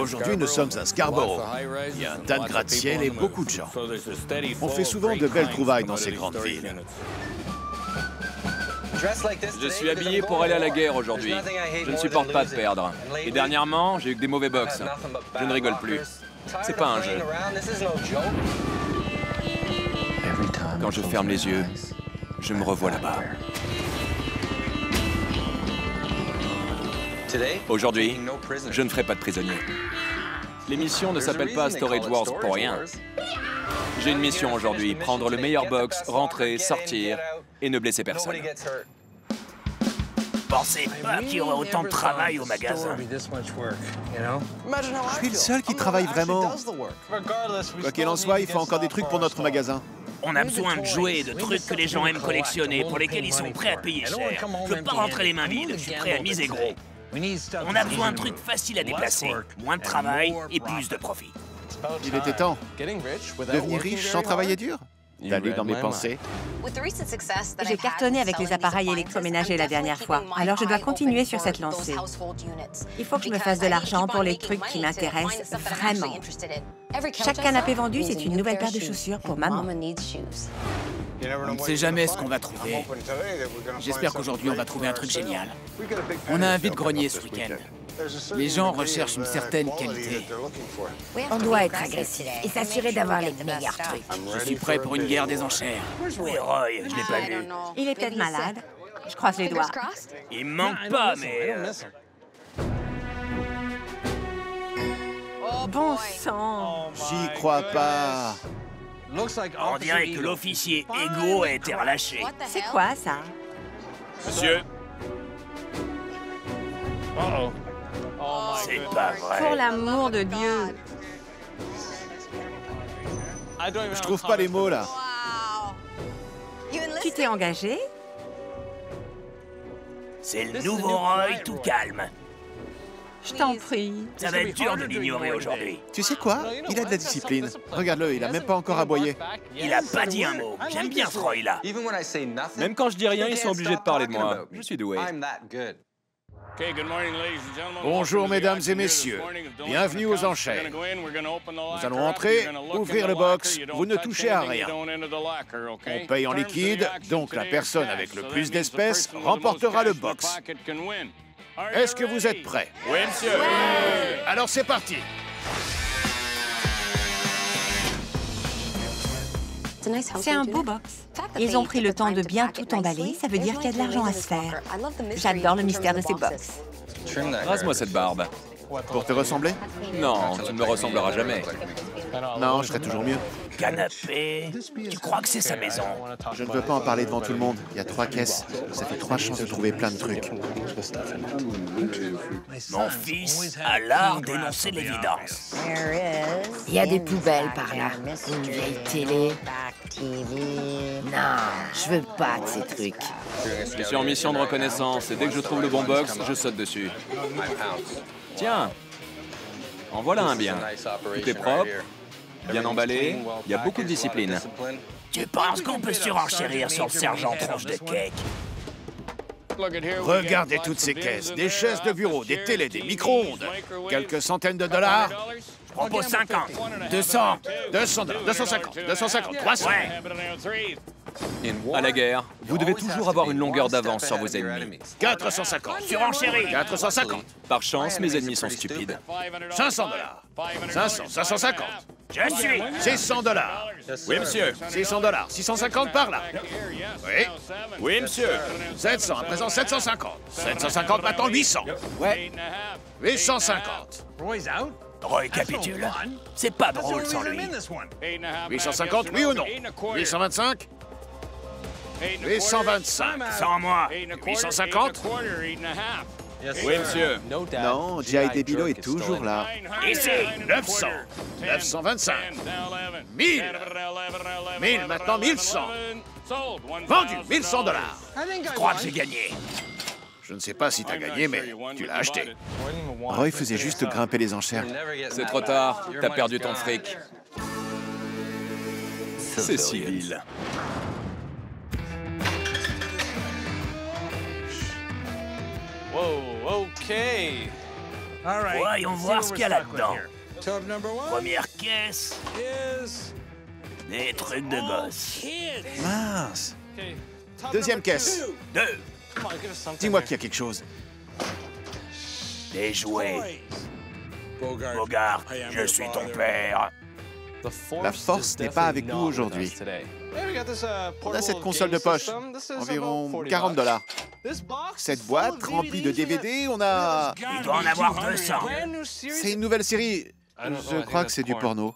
Aujourd'hui, nous sommes à Scarborough. Il y a un tas de gratte-ciel et beaucoup de gens. On fait souvent de belles trouvailles dans ces grandes villes. Je suis habillé pour aller à la guerre aujourd'hui. Je ne supporte pas de perdre. Et dernièrement, j'ai eu que des mauvais box. Je ne rigole plus. C'est pas un jeu. Quand je ferme les yeux, je me revois là-bas. Aujourd'hui, je ne ferai pas de prisonniers. L'émission ne s'appelle pas Storage Wars pour rien. J'ai une mission aujourd'hui, prendre le meilleur box, rentrer, sortir et ne blesser personne. Pensez pas qu'il y aurait autant de travail au magasin. Je suis le seul qui travaille vraiment. Quoi qu'il en soit, il faut encore des trucs pour notre magasin. On a besoin de jouets et de trucs que les gens aiment collectionner, pour lesquels ils sont prêts à payer cher. Je veux pas rentrer les mains vides, je suis prêt à miser gros. On a besoin de trucs faciles à déplacer, moins de travail et plus de profit. Il était temps. Devenir riche sans travailler dur? D'aller dans mes pensées. J'ai cartonné avec les appareils électroménagers la dernière fois, alors je dois continuer sur cette lancée. Il faut que je me fasse de l'argent pour les trucs qui m'intéressent vraiment. Chaque canapé vendu, c'est une nouvelle paire de chaussures pour maman. On ne sait jamais ce qu'on va trouver. J'espère qu'aujourd'hui, on va trouver un truc génial. On a un vide-grenier ce week-end. Les gens recherchent une certaine qualité. On doit être agressif et s'assurer d'avoir les meilleurs trucs. Je suis prêt pour une guerre des enchères. Oui, Roy, je l'ai pas vu. Il est peut-être malade. Je croise les doigts. Il me manque pas, mais... Bon sang. J'y crois pas. On dirait que l'officier Ego a été relâché. C'est quoi, ça? Monsieur, C'est pas vrai. Pour l'amour de Dieu. Je trouve pas les mots, là. Tu t'es engagé? C'est le nouveau Roy tout calme. Je t'en prie. Ça va être dur de l'ignorer aujourd'hui. Tu sais quoi? Il a de la discipline. Regarde-le, il a même pas encore aboyé. Il a pas dit un mot. J'aime bien ce Roy-là. même quand je dis rien, ils sont obligés de parler de moi. Je suis doué. Bonjour, mesdames et messieurs. Bienvenue aux enchères. Nous allons entrer, ouvrir le box. Vous ne touchez à rien. On paye en liquide, donc la personne avec le plus d'espèces remportera le box. Est-ce que vous êtes prêts? Oui, monsieur. Alors c'est parti. C'est un beau box. Ils ont pris le temps de bien tout emballer, ça veut dire qu'il y a de l'argent à se faire. J'adore le mystère de ces box. Rase-moi cette barbe. Pour te ressembler? Non, tu ne me ressembleras jamais. Non, je serai toujours mieux. Canapé. Tu crois que c'est sa maison? Je ne veux pas en parler devant tout le monde. Il y a 3 caisses. Ça fait 3 chances de trouver plein de trucs. Mon fils a l'art d'énoncer l'évidence. Il y a des poubelles par là. Une vieille télé. Non, je veux pas de ces trucs. Je suis en mission de reconnaissance et dès que je trouve le bon box, je saute dessus. Tiens, en voilà un bien. Tout est propre, bien emballé, il y a beaucoup de discipline. Tu penses qu'on peut surenchérir sur le sergent tronche de cake? Regardez toutes ces caisses. Des chaises de bureau, des télés, des micro-ondes. Quelques centaines de dollars. Je propose 50. 200. 200 dollars. 250. 250. 300. Ouais. À la guerre, vous devez toujours avoir une longueur d'avance sur vos ennemis. 450. Surenchérie. 450. Par chance, mes ennemis sont stupides. 500 dollars. 500. 550. Je suis. 600 dollars. Oui, monsieur. 600 dollars. 650 par là. Oui. Oui, monsieur. 700. À présent, 750. 750 maintenant, 800. Ouais. 850. Roy capitule. C'est pas drôle sans lui. 850, oui ou non? 825. 825. Sans moi. 850. Oui, monsieur. Non, J.I. Debilo est toujours là. Ici. 900. 925. 1000. 1000, maintenant 1100. Vendu, 1100 dollars. Je crois que j'ai gagné. Je ne sais pas si t'as gagné, mais tu l'as acheté. Roy faisait juste grimper les enchères. C'est trop tard, t'as perdu ton fric. C'est civil. Whoa, OK. Voyons voir ce qu'il y a là-dedans. Première caisse. Des trucs de gosse. Mince. Deuxième caisse. 2. Dis-moi qu'il y a quelque chose. Des jouets. Bogart, je suis ton père. La force n'est pas avec nous aujourd'hui. On a cette console de poche, environ 40 $. Cette boîte remplie de DVD, on a... Il doit en avoir 200. C'est une nouvelle série. Je crois que c'est du porno.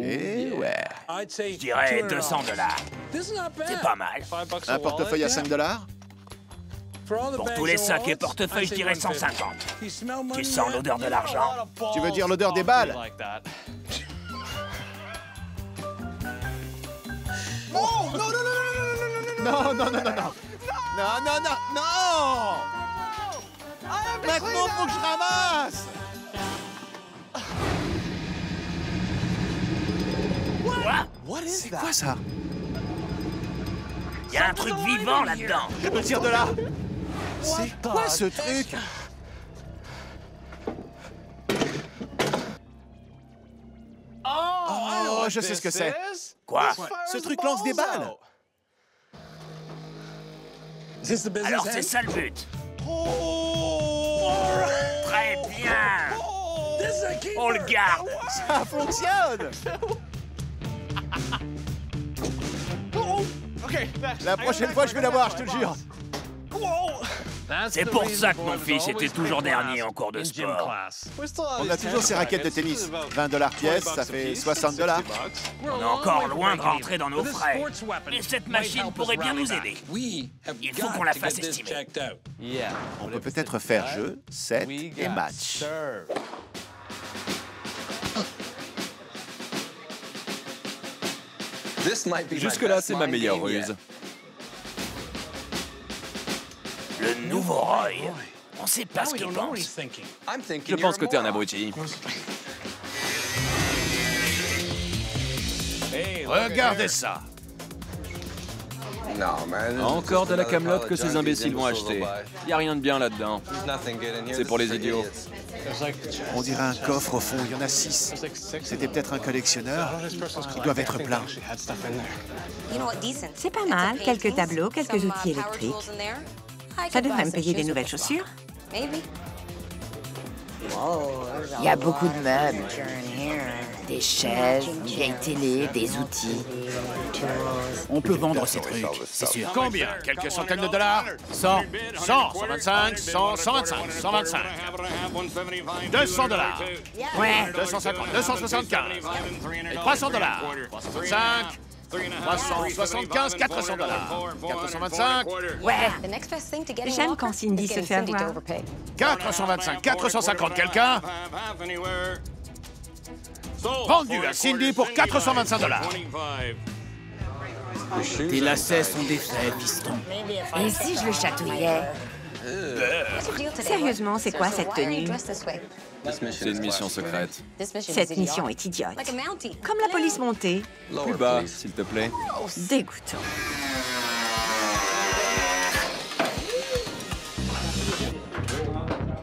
Et ouais. Je dirais 200 $. C'est pas mal. Un portefeuille à 5 $. Pour tous les sacs et portefeuilles, je dirais 150. Tu sens l'odeur de l'argent? Tu veux dire l'odeur des balles? Oh, non, non, non, non, non, non, non, non, non, non, non, non, non. Maintenant, faut que je ramasse. Quoi? C'est quoi ça? Il y a un truc vivant là-dedans. Je me tire de là. C'est quoi ce truc? Oh, je sais ce que c'est. Quoi? Ce truc lance des balles. Alors c'est ça le but. Très bien. On le garde. Ça fonctionne. La prochaine fois, je vais l'avoir, je te le jure. C'est pour ça que mon fils était toujours dernier en cours de sport. On a toujours ces raquettes de tennis. 20 $ pièce, ça fait 60 $. On est encore loin de rentrer dans nos frais. Mais cette machine pourrait bien nous aider. Il faut qu'on la fasse estimer. On peut peut-être faire jeu, set et match. Jusque-là, c'est ma meilleure ruse. Le nouveau Roy. On sait pas ce qu'il pense. Je pense que t'es un abruti. Regardez ça. Encore de la camelote que ces imbéciles vont acheter. Y a rien de bien là-dedans. C'est pour les idiots. On dirait un coffre au fond, il y en a 6. C'était peut-être un collectionneur. Ils doivent être pleins. C'est pas mal, quelques tableaux, quelques outils électriques. Ça devrait me payer des nouvelles chaussures. Il y a beaucoup de meubles. Des chaises, une vieille télé, des outils. On peut vendre ces trucs, c'est sûr. Combien? Quelques centaines de dollars? 100, 100, 125, 100, 125, 125. 200 $. Ouais. 250, 275. Et 300 $. 325. 375, 400 $. 425. Ouais. J'aime quand Cindy se fait avoir. 425, 450, quelqu'un? Vendu à Cindy pour 425 $. Tes lacets sont défaits, piston. Et si je le chatouillais? Sérieusement, c'est quoi cette tenue? C'est une mission secrète. Cette mission est idiote. Comme la police montée. Plus bas, s'il te plaît. Dégoûtant.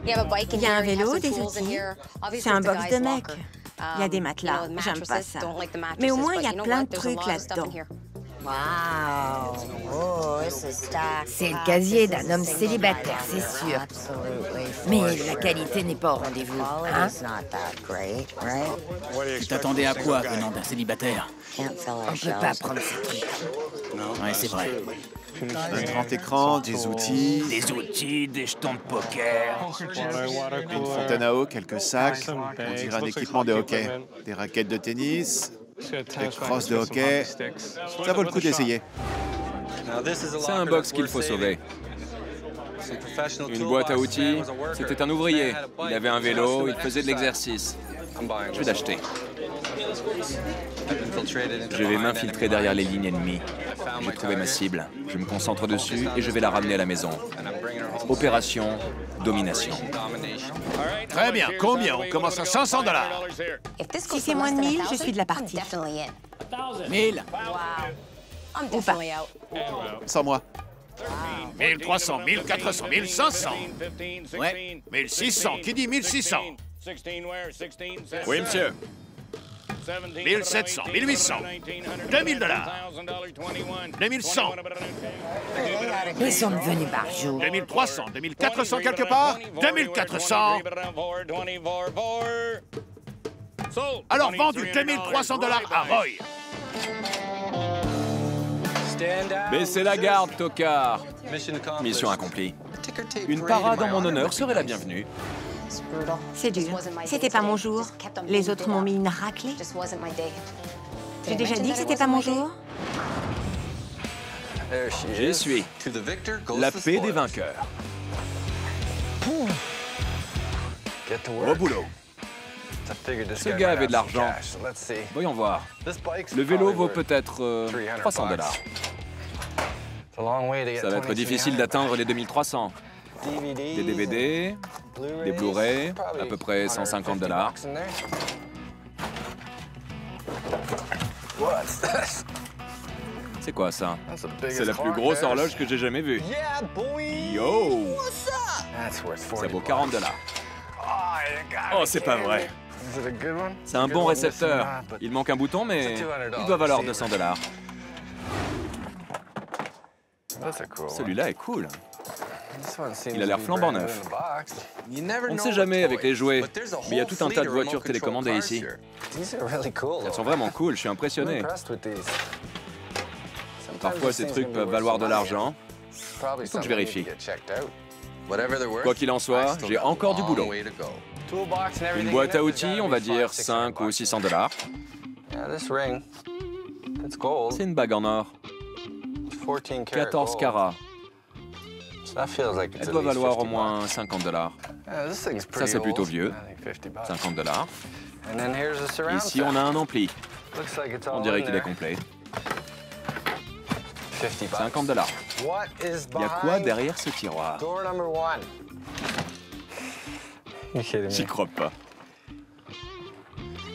Il y a un vélo, des outils. C'est un box de mec. Il y a des matelas. J'aime pas ça. Mais au moins, il y a plein de trucs là-dedans. C'est le casier d'un homme célibataire, c'est sûr. Mais la qualité n'est pas au rendez-vous, hein? Tu t'attendais à quoi venant d'un célibataire? On peut pas prendre ces trucs. Ouais, c'est vrai. Un grand écran, des outils, Des jetons de poker. une fontaine à eau, quelques sacs. On dirait un équipement de hockey. Des raquettes de tennis, des crosses de hockey. Ça vaut le coup d'essayer. C'est un box qu'il faut sauver. Une boîte à outils. C'était un ouvrier. Il avait un vélo, il faisait de l'exercice. Je vais l'acheter. Je vais m'infiltrer derrière les lignes ennemies. J'ai trouvé ma cible. Je me concentre dessus et je vais la ramener à la maison. Opération Domination. Très bien. Combien? On commence à 500 $. Si c'est moins de 1000, je suis de la partie. 1000. Ou pas. Sans moi. 1300, 1400, 1500. Ouais. 1600, qui dit 1600? Oui, monsieur. 1700, 1800, 2000 $, 2100, Ils sont devenus barjots. 2300, 2400 quelque part, 2400. Alors vendu 2300 $ à Roy. Baissez la garde, tocard. Mission accomplie. Une parade en mon honneur serait la bienvenue. C'est dur. C'était pas mon jour. Les autres m'ont mis une raclée. J'ai déjà dit que c'était pas mon jour. J'y suis. La paix des vainqueurs. Au boulot. Ce gars avait de l'argent. Voyons voir. Le vélo vaut peut-être 300 $. Ça va être difficile d'atteindre les 2300. Des DVD, des Blu-ray, à peu près 150 $. C'est quoi ça? C'est la plus grosse horloge que j'ai jamais vue. Yo! Ça vaut 40 $. Oh, c'est pas vrai. C'est un bon récepteur. Il manque un bouton, mais il doit valoir 200 $. Celui-là est cool. Il a l'air flambant neuf. On ne sait jamais avec les jouets, mais il y a tout un tas de voitures télécommandées ici. Elles sont vraiment cool, je suis impressionné. Parfois, ces trucs peuvent valoir de l'argent. Il faut que je vérifie. Quoi qu'il en soit, j'ai encore du boulot. Une boîte à outils, on va dire 5 ou 600 $. C'est une bague en or. 14 carats. Elle doit valoir au moins 50 $. Ça, c'est plutôt vieux. 50 $. Ici, on a un ampli. On dirait qu'il est complet. 50 $. Il y a quoi derrière ce tiroir? J'y crois pas.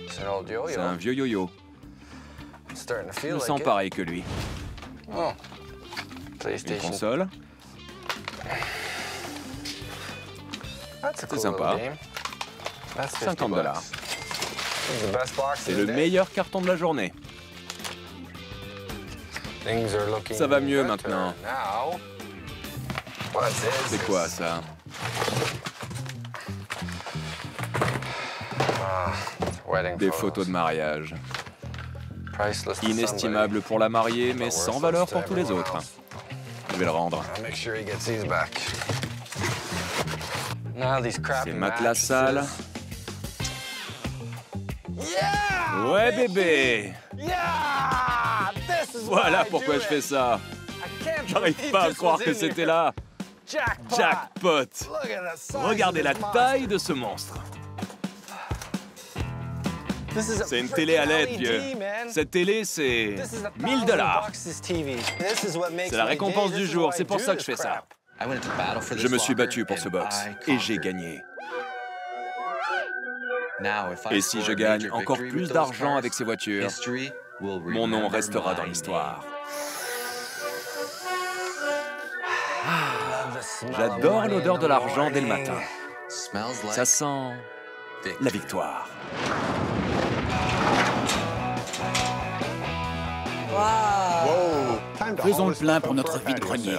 C'est un vieux yo-yo. Je me sens pareil que lui. Une console. C'est sympa. 50 $. C'est le meilleur carton de la journée. Ça va mieux maintenant. C'est quoi ça? Des photos de mariage. Inestimable pour la mariée, mais sans valeur pour tous les autres. Je vais le rendre. Ces matelas sales. Ouais, bébé! Voilà pourquoi je fais ça. J'arrive pas à croire que c'était là. Jackpot! Regardez la taille de ce monstre. C'est une télé à LED, vieux. Cette télé, c'est 1000 $. C'est la récompense du jour, c'est pour ça que je fais ça. Je me suis battu pour ce box et j'ai gagné. Et si je gagne encore plus d'argent avec ces voitures, mon nom restera dans l'histoire. J'adore l'odeur de l'argent dès le matin. Ça sent la victoire. Faisons le plein pour notre vide-grenier.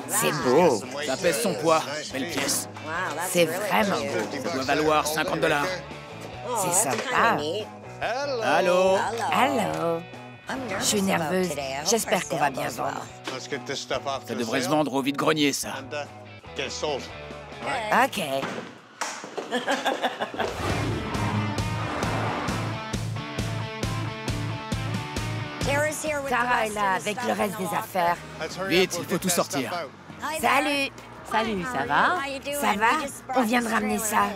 C'est beau. Ça pèse son poids. Belle pièce. C'est vraiment beau. Ça doit valoir 50 $. C'est sympa. Allô? Allô? Je suis nerveuse. J'espère qu'on va bien vendre. Ça devrait se vendre au vide-grenier, ça. OK. Tara est là avec le reste des affaires. Vite, il faut tout sortir. Salut! Salut, ça va? Ça va? On vient de ramener ça.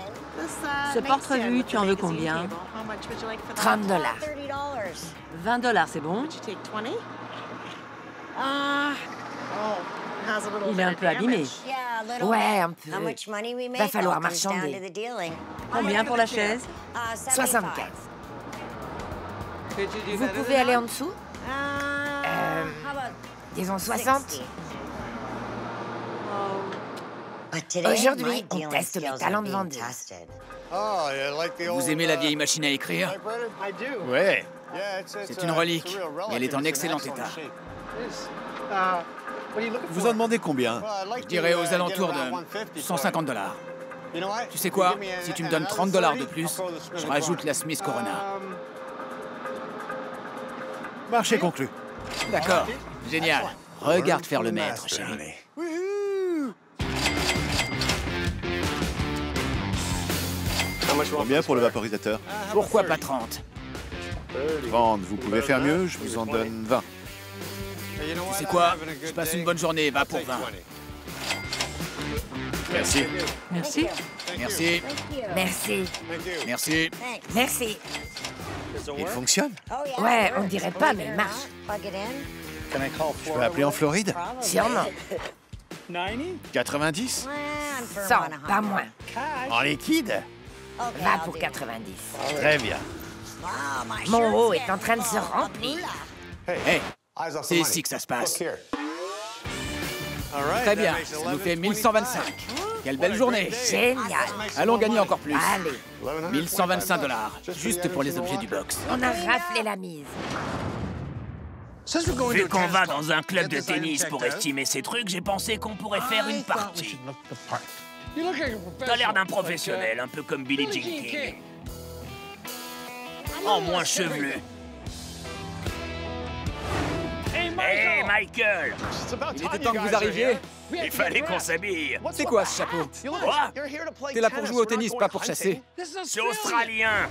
Ce porte-revue, tu en veux combien? 30 $. 20 $, c'est bon? Il est un peu abîmé. Ouais, un peu. Va falloir marchander. Combien pour la chaise? 75. Vous pouvez aller en dessous? Disons 60. Aujourd'hui, on teste mes talents de vendeuse. Vous aimez la vieille machine à écrire? Ouais. C'est une relique, et elle est en excellent état. Vous en demandez combien? Je dirais aux alentours de 150 $. Tu sais quoi? Si tu me donnes 30 $ de plus, je rajoute la Smith Corona. Marché conclu. D'accord, génial. Regarde faire le maître, chérie. Combien pour le vaporisateur? Pourquoi pas 30? 30, vous pouvez faire mieux, je vous en donne 20. Tu sais quoi? Je passe une bonne journée, va pour 20. Merci. Merci. Merci. Merci. Merci. Merci. Il fonctionne? Ouais, on dirait pas, mais il marche. Je peux appeler en Floride? Sûrement. 90? 100, pas moins. En liquide? Va pour 90. Très bien. Mon haut est en train de se remplir. Hé, c'est ici que ça se passe. Très bien, ça nous fait 1125. Quelle belle journée. Génial. Allons gagner encore plus. Allez, 1125 $, juste pour les objets du box. on a raflé la mise. Vu qu'on va dans un club de tennis pour estimer ces trucs, j'ai pensé qu'on pourrait faire une partie. T'as l'air d'un professionnel, un peu comme Billie Jean King. En moins chevelu. Hey, Michael! Il était temps que vous arriviez. Il fallait qu'on s'habille. C'est quoi ce chapeau? Quoi? T'es là pour jouer au tennis, pas pour chasser. C'est australien.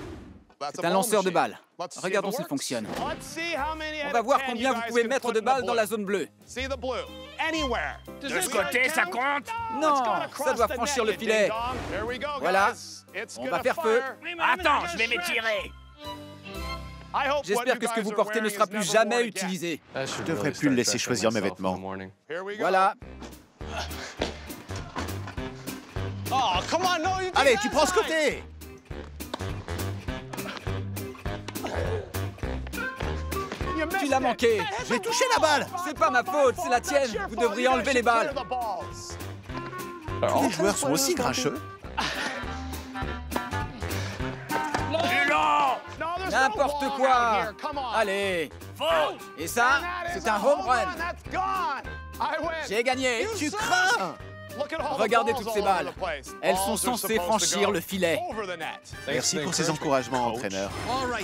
C'est un lanceur de balles. Regardons s'il fonctionne. On va voir combien vous pouvez mettre de balles dans la zone bleue. De ce côté, ça compte? Non, ça doit franchir le filet. Voilà, on va faire feu. Attends, je vais m'étirer. J'espère que ce que vous portez ne sera plus jamais utilisé. Je devrais plus le laisser choisir mes vêtements. Voilà. Allez, tu prends ce côté! Tu l'as manqué. J'ai touché la balle! C'est pas ma faute, c'est la tienne. Vous devriez enlever les balles. Les joueurs sont aussi grincheux. N'importe quoi. Allez. Faute. Et ça, c'est un home run. J'ai gagné. Tu crains! Regardez toutes ces balles. Elles sont censées franchir le filet. Merci pour ces encouragements, entraîneur.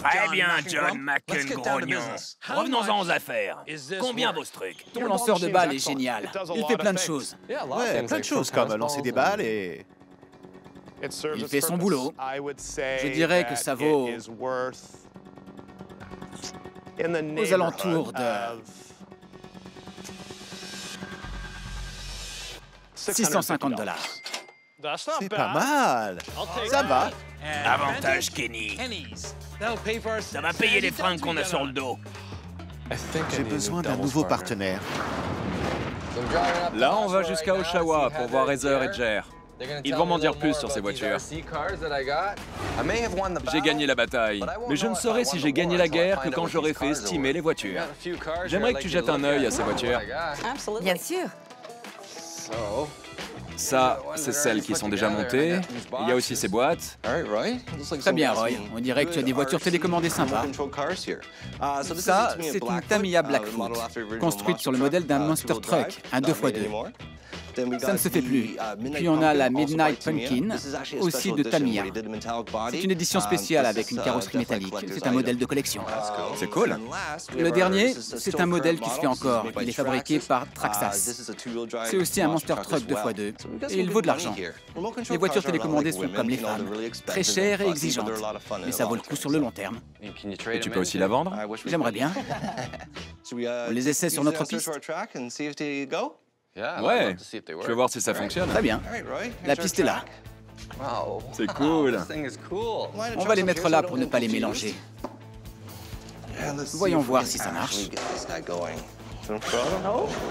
Très bien, John McEngrognon. Revenons-en aux affaires. Combien vaut ce truc? Ton lanceur de balles est génial. Il fait plein de choses. Ouais, plein de choses comme lancer des balles et... Il fait son boulot. Je dirais que ça vaut aux alentours de 650 $. C'est pas mal. Ça va. Avantage, Kenny. Ça va payer les fringues qu'on a sur le dos. J'ai besoin d'un nouveau partenaire. Là, on va jusqu'à Oshawa pour voir Heather et Jer. Ils vont m'en dire plus sur ces voitures. J'ai gagné la bataille, mais je ne saurai si j'ai gagné la guerre que quand j'aurai fait estimer les voitures. J'aimerais que tu jettes un œil à ces voitures. Bien sûr. Ça, c'est celles qui sont déjà montées. Il y a aussi ces boîtes. Très bien, Roy. On dirait que tu as des voitures télécommandées sympas. Ça, c'est une Tamiya Blackfoot, construite sur le modèle d'un Monster Truck, un 2x2. Ça ne se fait plus. Puis on a la Midnight Pumpkin, aussi de Tamiya. C'est une édition spéciale avec une carrosserie métallique. C'est un modèle de collection. C'est cool. Le dernier, c'est un modèle qui se fait encore. Il est fabriqué par Traxxas. C'est aussi un Monster Truck 2x2. Et il vaut de l'argent. Les voitures télécommandées sont comme les femmes. Très chères et exigeantes. Mais ça vaut le coup sur le long terme. Et tu peux aussi la vendre? J'aimerais bien. On les essaie sur notre piste. Ouais, je veux voir si ça fonctionne. Très bien. La piste est là. C'est cool. On va les mettre là pour ne pas les mélanger. Voyons voir si ça marche.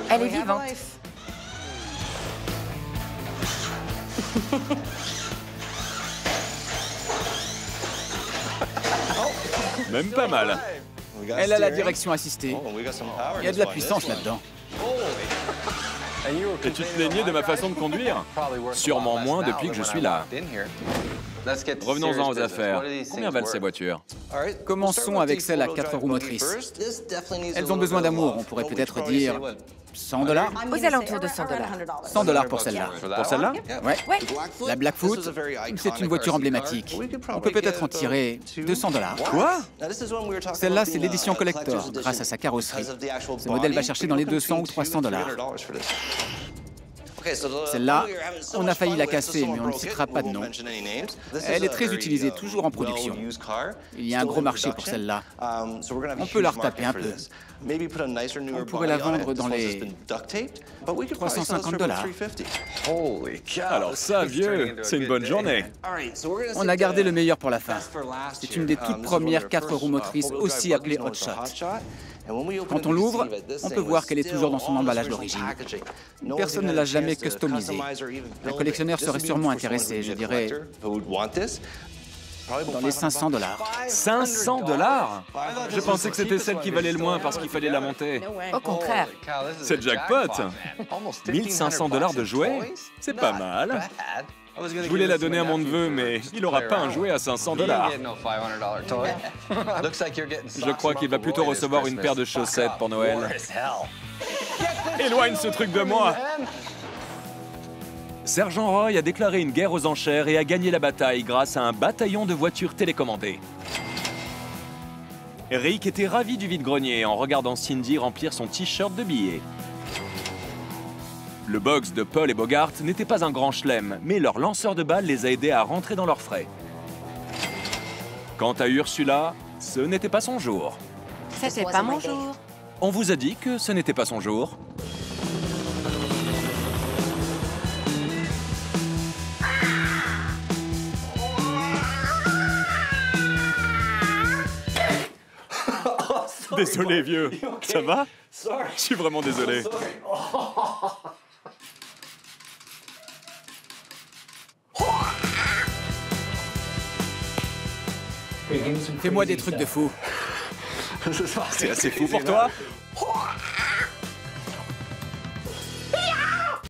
Elle est vivante. Même pas mal. Elle a la direction assistée. Il y a de la puissance là-dedans. Et tu te plaignais de ma façon de conduire? Sûrement moins depuis que je suis là. Revenons-en aux affaires. Combien valent ces voitures? Commençons avec celles à 4 roues motrices. Elles ont besoin d'amour, on pourrait peut-être dire 100 $. Aux alentours de 100 $. 100 $ pour celle-là. Pour celle-là? Ouais. La Blackfoot, c'est une voiture emblématique. On peut peut-être en tirer 200 $. Quoi? Celle-là, c'est l'édition collector, grâce à sa carrosserie. Ce modèle va chercher dans les 200 ou 300 $. Celle-là, on a failli la casser, mais on ne citera pas de nom. Elle est très utilisée, toujours en production. Il y a un gros marché pour celle-là. On peut la retaper un peu. On pourrait la vendre dans les 350 $. Alors ça, vieux, c'est une bonne journée. On a gardé le meilleur pour la fin. C'est une des toutes premières 4 roues motrices, aussi appelée Hot Shot. Quand on l'ouvre, on peut voir qu'elle est toujours dans son emballage d'origine. Personne ne l'a jamais customisée. Un collectionneur serait sûrement intéressé, je dirais, dans les 500 $. 500 $? Je pensais que c'était celle qui valait le moins parce qu'il fallait la monter. Au contraire. C'est jackpot. 1500 $ de jouets? C'est pas mal. Je voulais la donner à mon neveu, mais il n'aura pas un jouet à 500 $. Je crois qu'il va plutôt recevoir une paire de chaussettes pour Noël. Éloigne ce truc de moi! Sergent Roy a déclaré une guerre aux enchères et a gagné la bataille grâce à un bataillon de voitures télécommandées. Rick était ravi du vide-grenier en regardant Cindy remplir son t-shirt de billets. Le box de Paul et Bogart n'était pas un grand chelem, mais leur lanceur de balles les a aidés à rentrer dans leurs frais. Quant à Ursula, ce n'était pas son jour. C'était pas mon jour. On vous a dit que ce n'était pas son jour. Désolé, vieux. Ça va? Je suis vraiment désolé. Fais-moi des trucs de fou. C'est assez fou pour toi?